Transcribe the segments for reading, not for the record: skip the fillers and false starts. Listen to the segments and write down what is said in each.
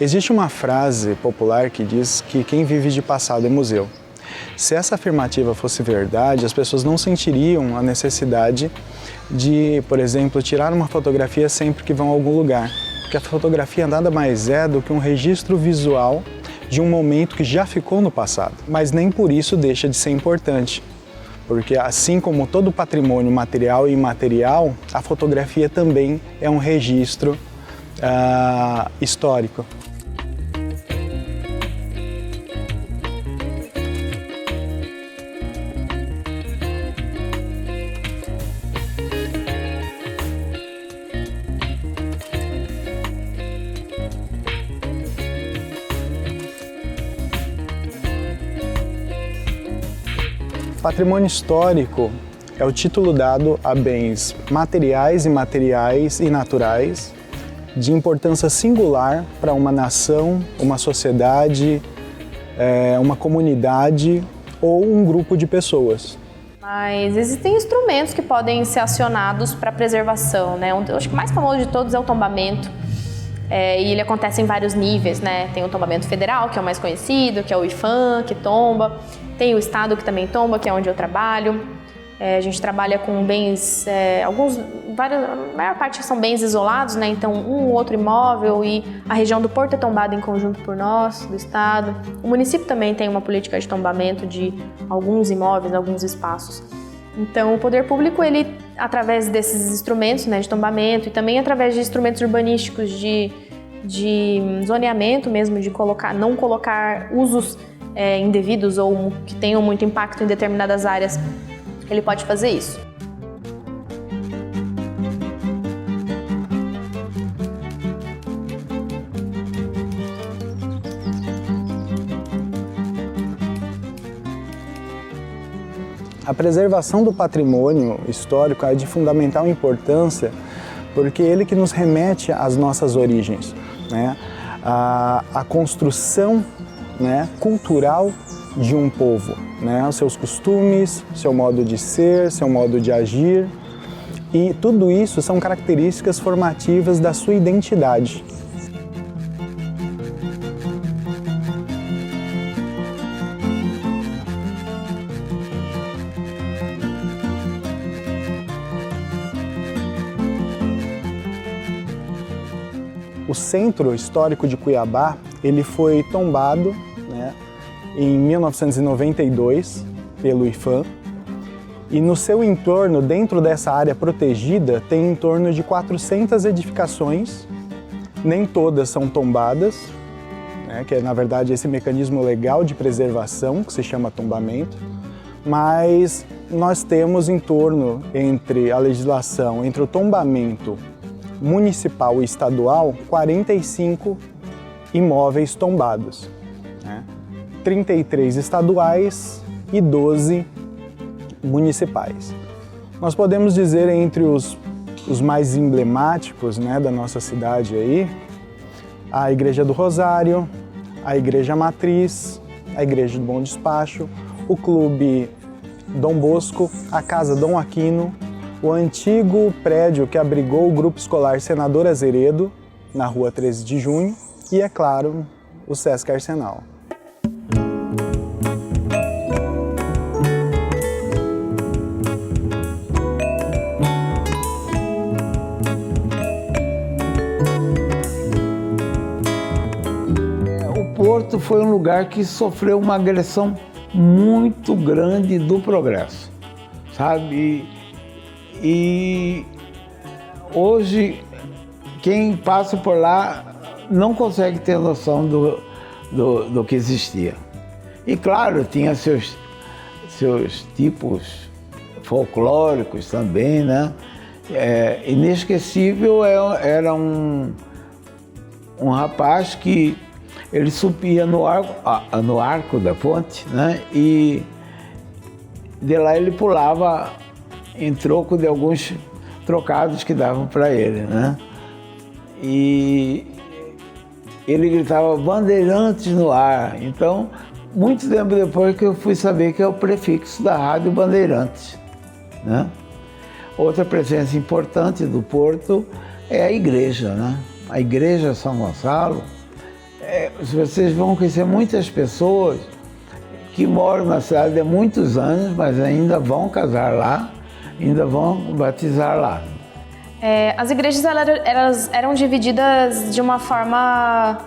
Existe uma frase popular que diz que quem vive de passado é museu. Se essa afirmativa fosse verdade, as pessoas não sentiriam a necessidade de, por exemplo, tirar uma fotografia sempre que vão a algum lugar. Porque a fotografia nada mais é do que um registro visual de um momento que já ficou no passado. Mas nem por isso deixa de ser importante. Porque assim como todo patrimônio material e imaterial, a fotografia também é um registro histórico. Patrimônio histórico é o título dado a bens materiais, imateriais e naturais de importância singular para uma nação, uma sociedade, uma comunidade ou um grupo de pessoas. Mas existem instrumentos que podem ser acionados para preservação, né? Eu acho que o mais famoso de todos é o tombamento. E ele acontece em vários níveis, né? Tem o tombamento federal, que é o mais conhecido, que é o IPHAN, que tomba. Tem o estado que também tomba, que é onde eu trabalho. A gente trabalha com bens, a maior parte são bens isolados, né? Então um ou outro imóvel, e a região do Porto é tombada em conjunto por nós, do estado. O município também tem uma política de tombamento de alguns imóveis, alguns espaços. Então o poder público, ele, através desses instrumentos, né, de tombamento, e também através de instrumentos urbanísticos de zoneamento mesmo, de não colocar usos indevidos ou que tenham muito impacto em determinadas áreas, ele pode fazer isso. A preservação do patrimônio histórico é de fundamental importância porque é ele que nos remete às nossas origens, né? A construção, né, cultural de um povo, né? Os seus costumes, seu modo de ser, seu modo de agir, e tudo isso são características formativas da sua identidade. O Centro Histórico de Cuiabá, ele foi tombado, né, em 1992 pelo IPHAN, e no seu entorno, dentro dessa área protegida, tem em torno de 400 edificações, nem todas são tombadas, né, que é na verdade esse mecanismo legal de preservação, que se chama tombamento, mas nós temos em torno, entre a legislação, entre o tombamento municipal e estadual, 45 imóveis tombados, né? 33 estaduais e 12 municipais. Nós podemos dizer entre os mais emblemáticos, né, da nossa cidade aí, a Igreja do Rosário, a Igreja Matriz, a Igreja do Bom Despacho, o Clube Dom Bosco, a Casa Dom Aquino, o antigo prédio que abrigou o Grupo Escolar Senador Azeredo, na Rua 13 de Junho, e, é claro, o Sesc Arsenal. O Porto foi um lugar que sofreu uma agressão muito grande do progresso, sabe? E hoje, quem passa por lá não consegue ter noção do que existia. E claro, tinha seus tipos folclóricos também, né? Inesquecível era um rapaz que ele subia no arco da ponte, né? E De lá ele pulava em troco de alguns trocados que davam para ele, né? E ele gritava Bandeirantes no ar. Então, muito tempo depois que eu fui saber que é o prefixo da Rádio Bandeirantes, né? Outra presença importante do Porto é a igreja, né? A igreja São Gonçalo. Vocês vão conhecer muitas pessoas que moram na cidade há muitos anos, mas ainda vão casar lá, ainda vão batizar lá. As igrejas elas eram divididas de uma forma...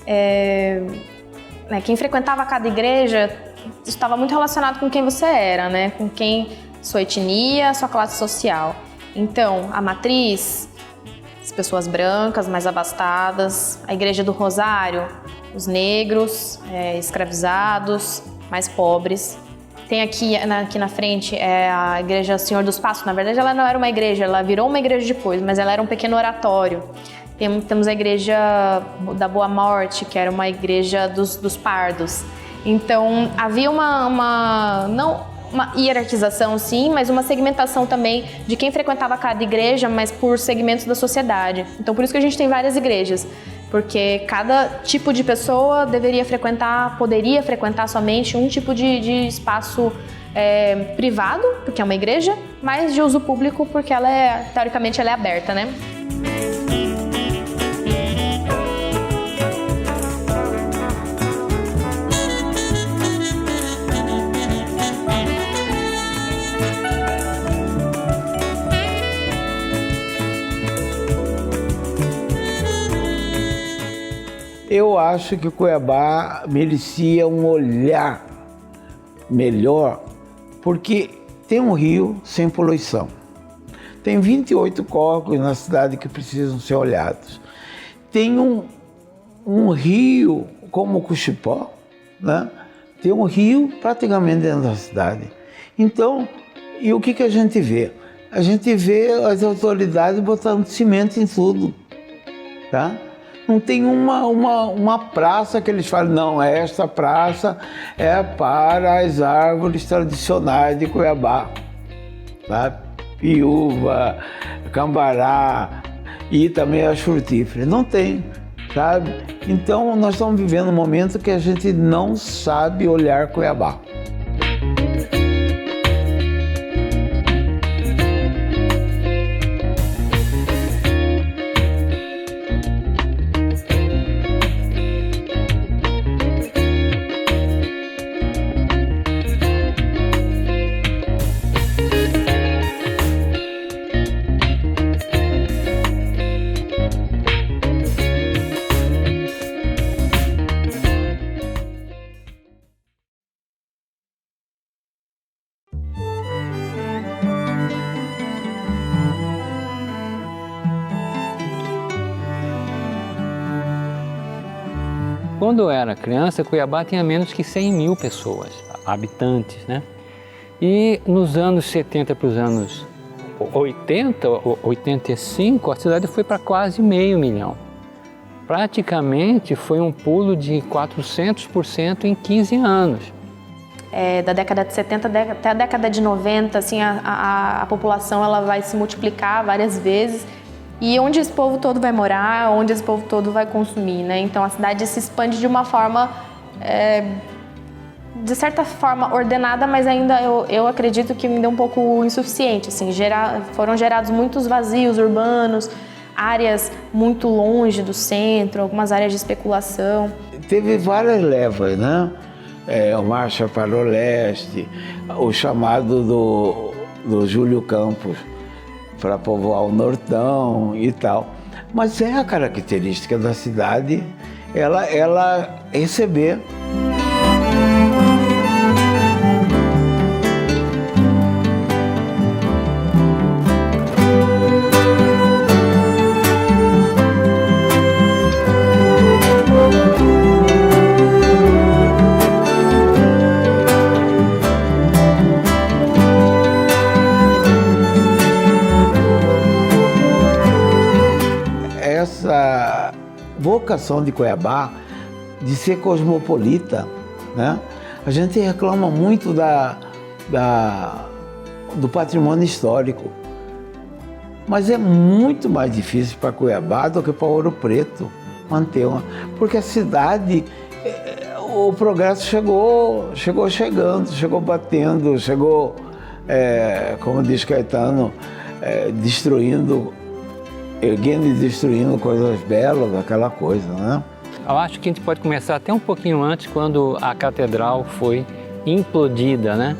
né, quem frequentava cada igreja estava muito relacionado com quem você era, né? Com quem sua etnia, sua classe social. Então, a matriz, as pessoas brancas, mais abastadas, a igreja do Rosário, os negros, escravizados, mais pobres. Tem aqui na frente a igreja Senhor dos Passos. Na verdade, ela não era uma igreja, ela virou uma igreja depois, mas ela era um pequeno oratório. Temos a igreja da Boa Morte, que era uma igreja dos pardos. Então, havia não uma hierarquização, sim, mas uma segmentação também de quem frequentava cada igreja, mas por segmentos da sociedade. Então, por isso que a gente tem várias igrejas, porque cada tipo de pessoa poderia frequentar somente um tipo de espaço privado, porque é uma igreja, mas de uso público, porque teoricamente ela é aberta, né? Eu acho que Cuiabá merecia um olhar melhor, porque tem um rio sem poluição. Tem 28 córregos na cidade que precisam ser olhados. Tem um rio como o Cuxipó, né? Tem um rio praticamente dentro da cidade. Então, e o que a gente vê? A gente vê as autoridades botando cimento em tudo, tá? Não tem uma praça que eles falam, não, esta praça é para as árvores tradicionais de Cuiabá, sabe? Piúva, cambará e também as frutíferas. Não tem, sabe? Então nós estamos vivendo um momento que a gente não sabe olhar Cuiabá. Quando eu era criança, Cuiabá tinha menos que 100 mil pessoas, habitantes, né? E nos anos 70 para os anos 80, 85, a cidade foi para quase meio milhão. Praticamente foi um pulo de 400% em 15 anos. Da década de 70 até a década de 90, assim, a população ela vai se multiplicar várias vezes. E onde esse povo todo vai morar, onde esse povo todo vai consumir, né? Então a cidade se expande de uma forma, de certa forma, ordenada, mas ainda eu acredito que ainda é um pouco insuficiente. Assim, foram gerados muitos vazios urbanos, áreas muito longe do centro, algumas áreas de especulação. Teve várias levas, né? A Marcha para o Leste, o chamado do Júlio Campos para povoar o Nortão e tal. Mas é a característica da cidade ela receber. Essa vocação de Cuiabá de ser cosmopolita, né? A gente reclama muito do patrimônio histórico. Mas é muito mais difícil para Cuiabá do que para Ouro Preto manter uma... Porque a cidade, o progresso chegou chegando, chegou batendo, chegou, como diz Caetano, destruindo, erguendo e destruindo coisas belas, aquela coisa, né? Eu acho que a gente pode começar até um pouquinho antes, quando a catedral foi implodida, né?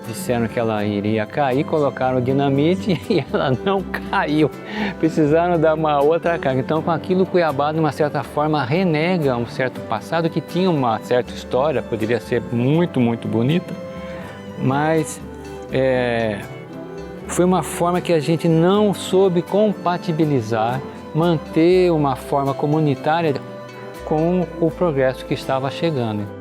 Disseram que ela iria cair, colocaram dinamite e ela não caiu. Precisaram dar uma outra carga. Então, com aquilo, Cuiabá, de uma certa forma, renega um certo passado que tinha uma certa história, poderia ser muito, muito bonita, mas foi uma forma que a gente não soube compatibilizar, manter uma forma comunitária com o progresso que estava chegando.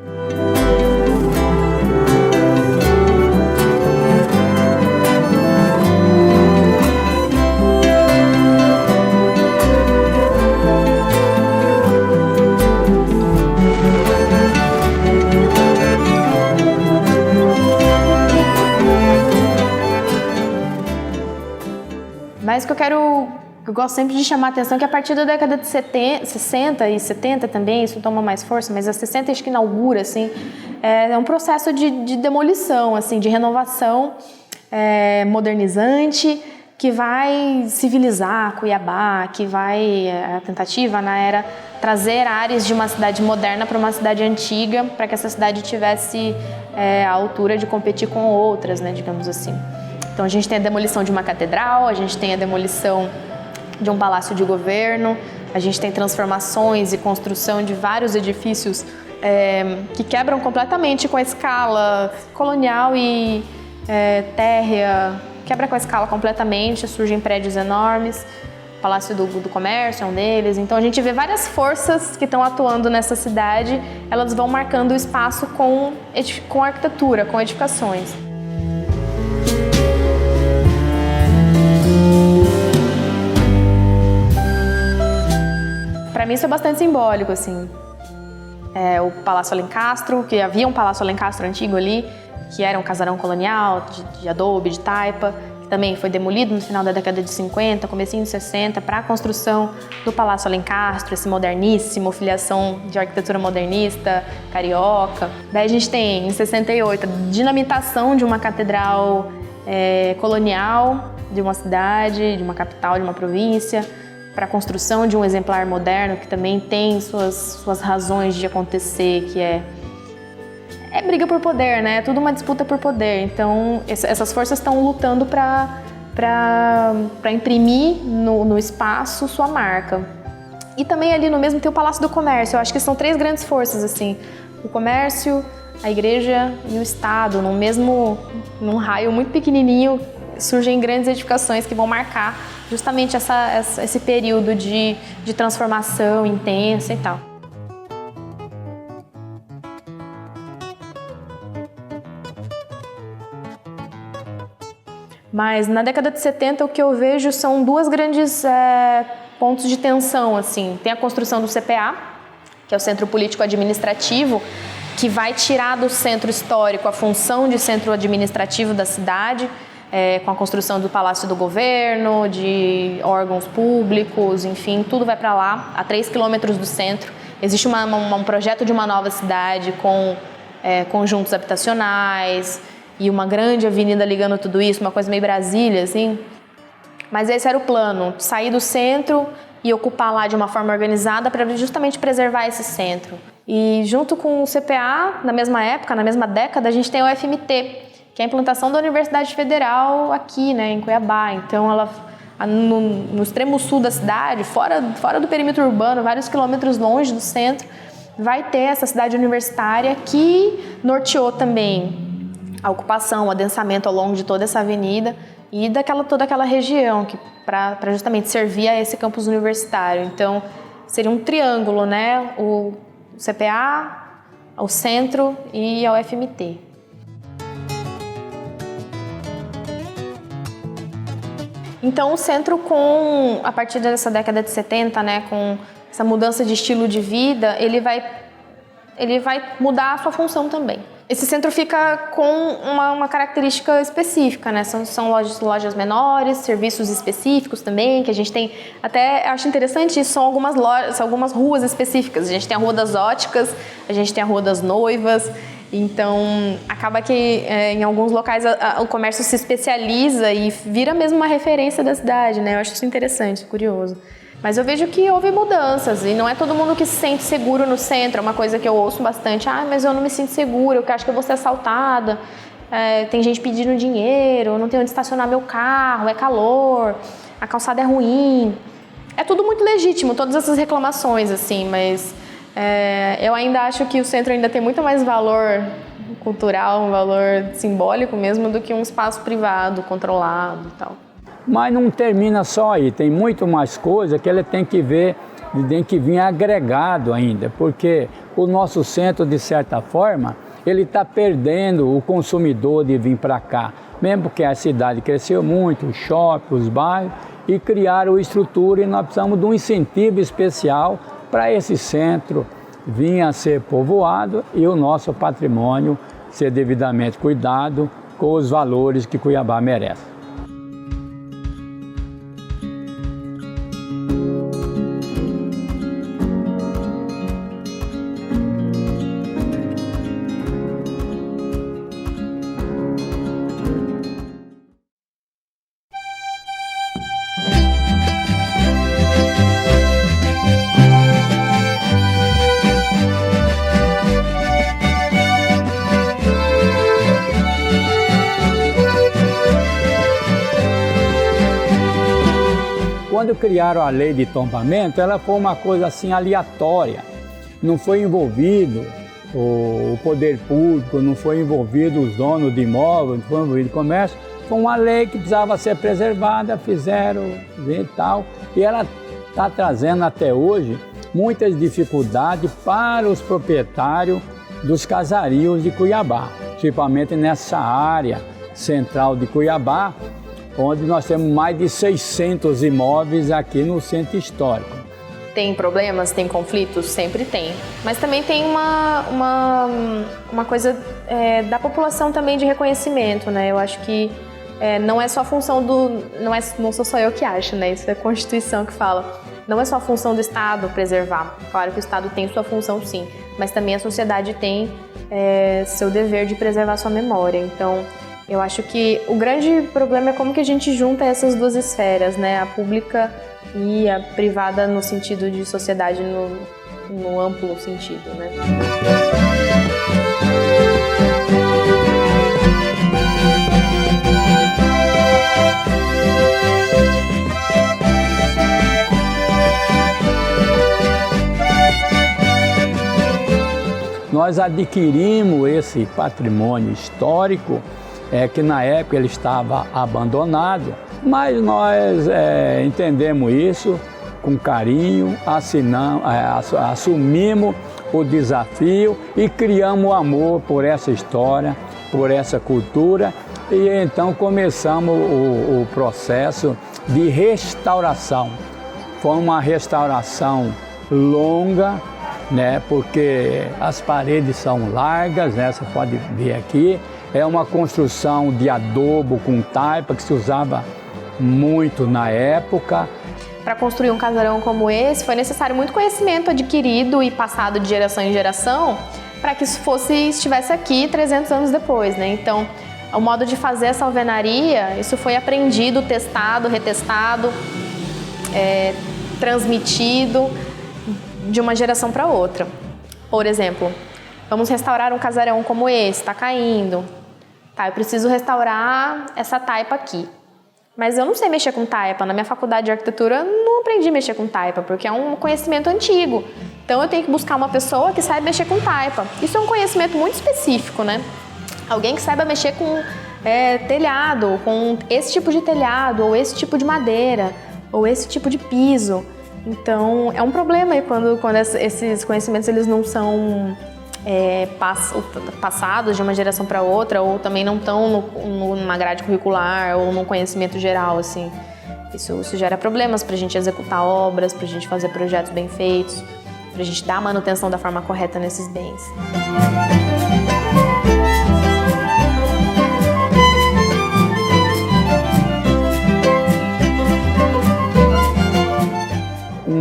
Mas o que eu gosto sempre de chamar a atenção é que a partir da década de 60 e 70 também, isso toma mais força, mas a 60 acho que inaugura, assim, é um processo de demolição, assim, de renovação modernizante, que vai civilizar Cuiabá, que vai, a tentativa, né, era trazer áreas de uma cidade moderna para uma cidade antiga, para que essa cidade tivesse a altura de competir com outras, né, digamos assim. Então a gente tem a demolição de uma catedral, a gente tem a demolição de um palácio de governo, a gente tem transformações e construção de vários edifícios que quebram completamente com a escala colonial e térrea, quebra com a escala completamente, surgem prédios enormes, o Palácio do Comércio é um deles. Então a gente vê várias forças que estão atuando nessa cidade, elas vão marcando o espaço com arquitetura, com edificações. Para mim isso é bastante simbólico, assim. O Palácio Alencastro, que havia um Palácio Alencastro antigo ali, que era um casarão colonial de adobe, de taipa, que também foi demolido no final da década de 50, comecinho de 60, para a construção do Palácio Alencastro, esse moderníssimo, filiação de arquitetura modernista, carioca. Daí a gente tem, em 68, a dinamitação de uma catedral colonial, de uma cidade, de uma capital, de uma província, para a construção de um exemplar moderno que também tem suas razões de acontecer, que é briga por poder, né? É tudo uma disputa por poder. Então, essas forças estão lutando para imprimir no espaço sua marca. E também ali no mesmo tem o Palácio do Comércio. Eu acho que são três grandes forças, assim. O comércio, a igreja e o Estado. Num raio muito pequenininho, surgem grandes edificações que vão marcar justamente esse período de transformação intensa e tal. Mas na década de 70 o que eu vejo são duas grandes pontos de tensão, assim. Tem a construção do CPA, que é o Centro Político Administrativo, que vai tirar do centro histórico a função de centro administrativo da cidade, com a construção do Palácio do Governo, de órgãos públicos, enfim, tudo vai para lá, a 3 quilômetros do centro. Existe um projeto de uma nova cidade com conjuntos habitacionais e uma grande avenida ligando tudo isso, uma coisa meio Brasília, assim. Mas esse era o plano, sair do centro e ocupar lá de uma forma organizada para justamente preservar esse centro. E junto com o CPA, na mesma época, na mesma década, a gente tem o FMT, que é a implantação da Universidade Federal aqui, né, em Cuiabá. Então, ela no extremo sul da cidade, fora do perímetro urbano, vários quilômetros longe do centro, vai ter essa cidade universitária que norteou também a ocupação, o adensamento ao longo de toda essa avenida e toda aquela região para justamente servir a esse campus universitário. Então, seria um triângulo, né? O CPA, o centro e a UFMT. Então, o centro, a partir dessa década de 70, né, com essa mudança de estilo de vida, ele vai mudar a sua função também. Esse centro fica com uma característica específica, né? São lojas menores, serviços específicos também, que a gente tem, até acho interessante, são algumas lojas, algumas ruas específicas. A gente tem a Rua das Óticas, a gente tem a Rua das Noivas, então acaba que em alguns locais o comércio se especializa e vira mesmo uma referência da cidade, né? Eu acho isso interessante, curioso. Mas eu vejo que houve mudanças e não é todo mundo que se sente seguro no centro. É uma coisa que eu ouço bastante. Mas eu não me sinto segura, eu acho que eu vou ser assaltada. Tem gente pedindo dinheiro, eu não tenho onde estacionar meu carro, é calor, a calçada é ruim. É tudo muito legítimo, todas essas reclamações, assim, mas eu ainda acho que o centro ainda tem muito mais valor cultural, um valor simbólico mesmo, do que um espaço privado, controlado e tal. Mas não termina só aí, tem muito mais coisa que ele tem que vir agregado ainda, porque o nosso centro, de certa forma, ele está perdendo o consumidor de vir para cá, mesmo porque a cidade cresceu muito, os shoppings, os bairros, e criaram estrutura, e nós precisamos de um incentivo especial para esse centro vir a ser povoado e o nosso patrimônio ser devidamente cuidado com os valores que Cuiabá merece. Quando criaram a lei de tombamento, ela foi uma coisa assim aleatória. Não foi envolvido o poder público, não foi envolvido os donos de imóveis, não foi envolvido o comércio. Foi uma lei que precisava ser preservada, fizeram e tal. E ela está trazendo até hoje muitas dificuldades para os proprietários dos casarios de Cuiabá, principalmente nessa área central de Cuiabá, onde nós temos mais de 600 imóveis aqui no centro histórico. Tem problemas, tem conflitos? Sempre tem. Mas também tem uma coisa da população também de reconhecimento, né? Eu acho que não é só a função do... Não sou só eu que acho, né? Isso é a Constituição que fala. Não é só a função do Estado preservar. Claro que o Estado tem sua função, sim. Mas também a sociedade tem seu dever de preservar sua memória. Então, eu acho que o grande problema é como que a gente junta essas duas esferas, né? A pública e a privada no sentido de sociedade no amplo sentido, né? Nós adquirimos esse patrimônio histórico que na época ele estava abandonado, mas nós entendemos isso com carinho, assumimos o desafio e criamos o amor por essa história, por essa cultura, e então começamos o processo de restauração. Foi uma restauração longa, né, porque as paredes são largas, né, você pode ver aqui. É uma construção de adobo com taipa que se usava muito na época. Para construir um casarão como esse, foi necessário muito conhecimento adquirido e passado de geração em geração para que isso estivesse aqui 300 anos depois, né? Então, o modo de fazer essa alvenaria, isso foi aprendido, testado, retestado, transmitido de uma geração para outra. Por exemplo, vamos restaurar um casarão como esse, está caindo. Tá, eu preciso restaurar essa taipa aqui. Mas eu não sei mexer com taipa. Na minha faculdade de arquitetura, eu não aprendi a mexer com taipa, porque é um conhecimento antigo. Então, eu tenho que buscar uma pessoa que saiba mexer com taipa. Isso é um conhecimento muito específico, né? Alguém que saiba mexer com telhado, com esse tipo de telhado, ou esse tipo de madeira, ou esse tipo de piso. Então, é um problema aí quando esses conhecimentos eles não são passados de uma geração para outra, ou também não estão numa grade curricular ou num conhecimento geral, assim. Isso gera problemas para a gente executar obras, para a gente fazer projetos bem feitos, para a gente dar manutenção da forma correta nesses bens.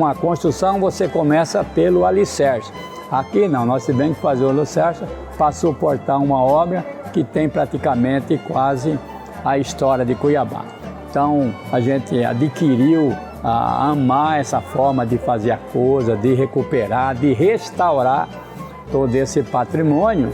uma construção, você começa pelo alicerce. Aqui não, nós tivemos que fazer o alicerce para suportar uma obra que tem praticamente quase a história de Cuiabá. Então, a gente adquiriu a amar essa forma de fazer a coisa, de recuperar, de restaurar todo esse patrimônio,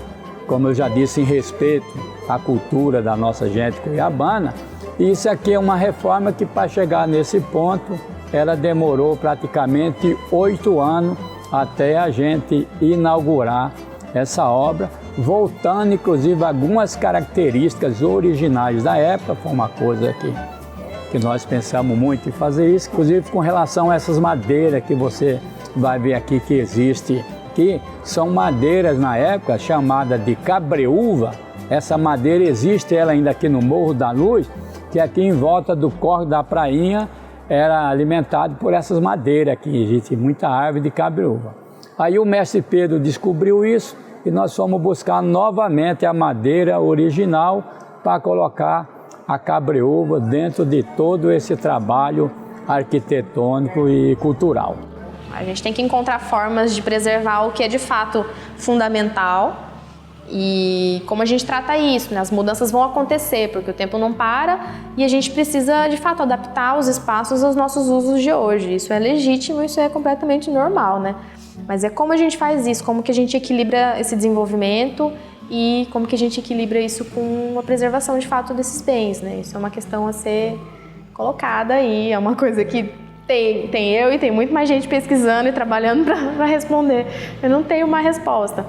como eu já disse, em respeito à cultura da nossa gente cuiabana. E isso aqui é uma reforma que, para chegar nesse ponto, ela demorou praticamente 8 anos até a gente inaugurar essa obra, voltando inclusive algumas características originais da época. Foi uma coisa que nós pensamos muito em fazer isso, inclusive com relação a essas madeiras que você vai ver aqui que existe, que são madeiras na época chamadas de cabreúva. Essa madeira existe ela ainda aqui no Morro da Luz, que aqui em volta do Córrego da Prainha era alimentado por essas madeiras aqui, existe muita árvore de cabreúva. Aí o mestre Pedro descobriu isso e nós fomos buscar novamente a madeira original para colocar a cabreúva dentro de todo esse trabalho arquitetônico e cultural. A gente tem que encontrar formas de preservar o que é de fato fundamental e como a gente trata isso, né? As mudanças vão acontecer porque o tempo não para e a gente precisa de fato adaptar os espaços aos nossos usos de hoje. Isso é legítimo, isso é completamente normal, né? Mas é como a gente faz isso, como que a gente equilibra esse desenvolvimento e como que a gente equilibra isso com a preservação de fato desses bens, né? Isso é uma questão a ser colocada aí, é uma coisa que tem eu e tem muito mais gente pesquisando e trabalhando para responder. Eu não tenho uma resposta.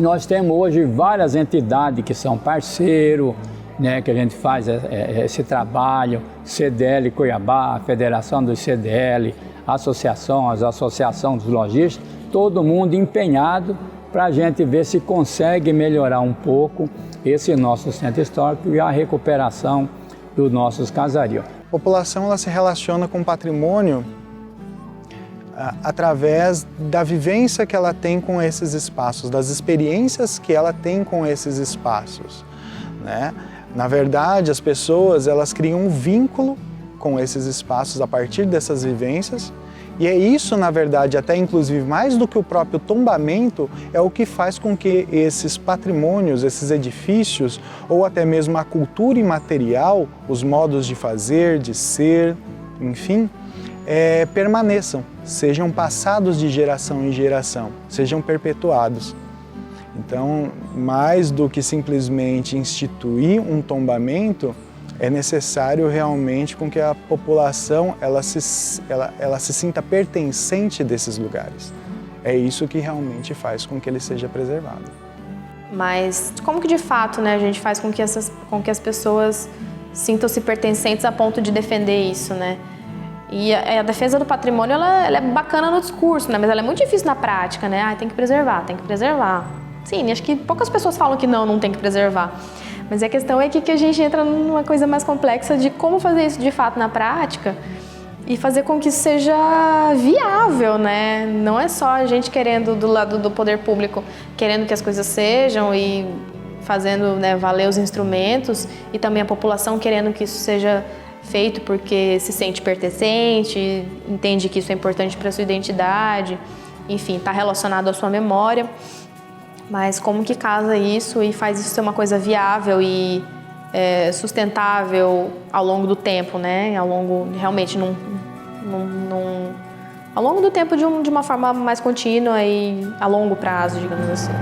Nós temos hoje várias entidades que são parceiros, né, que a gente faz esse trabalho, CDL Cuiabá, Federação dos CDL, as associações dos lojistas, todo mundo empenhado para a gente ver se consegue melhorar um pouco esse nosso centro histórico e a recuperação dos nossos casarios. A população ela se relaciona com o patrimônio através da vivência que ela tem com esses espaços, das experiências que ela tem com esses espaços, né? Na verdade, as pessoas elas criam um vínculo com esses espaços a partir dessas vivências e é isso, na verdade, até inclusive mais do que o próprio tombamento, é o que faz com que esses patrimônios, esses edifícios ou até mesmo a cultura imaterial, os modos de fazer, de ser, enfim, permaneçam, sejam passados de geração em geração, sejam perpetuados. Então, mais do que simplesmente instituir um tombamento, é necessário realmente com que a população ela se sinta pertencente desses lugares. É isso que realmente faz com que ele seja preservado. Mas como que de fato, né, a gente faz com que as pessoas sintam-se pertencentes a ponto de defender isso, né? E a defesa do patrimônio ela é bacana no discurso, né? Mas ela é muito difícil na prática, né? Tem que preservar, tem que preservar. Sim, acho que poucas pessoas falam que não tem que preservar. Mas a questão é que a gente entra numa coisa mais complexa de como fazer isso de fato na prática e fazer com que isso seja viável, né? Não é só a gente querendo, do lado do poder público, querendo que as coisas sejam e fazendo, né, valer os instrumentos, e também a população querendo que isso seja feito porque se sente pertencente, entende que isso é importante para a sua identidade, enfim, está relacionado à sua memória. Mas como que casa isso e faz isso ser uma coisa viável e sustentável ao longo do tempo, né? Realmente ao longo do tempo de uma forma mais contínua e a longo prazo, digamos assim.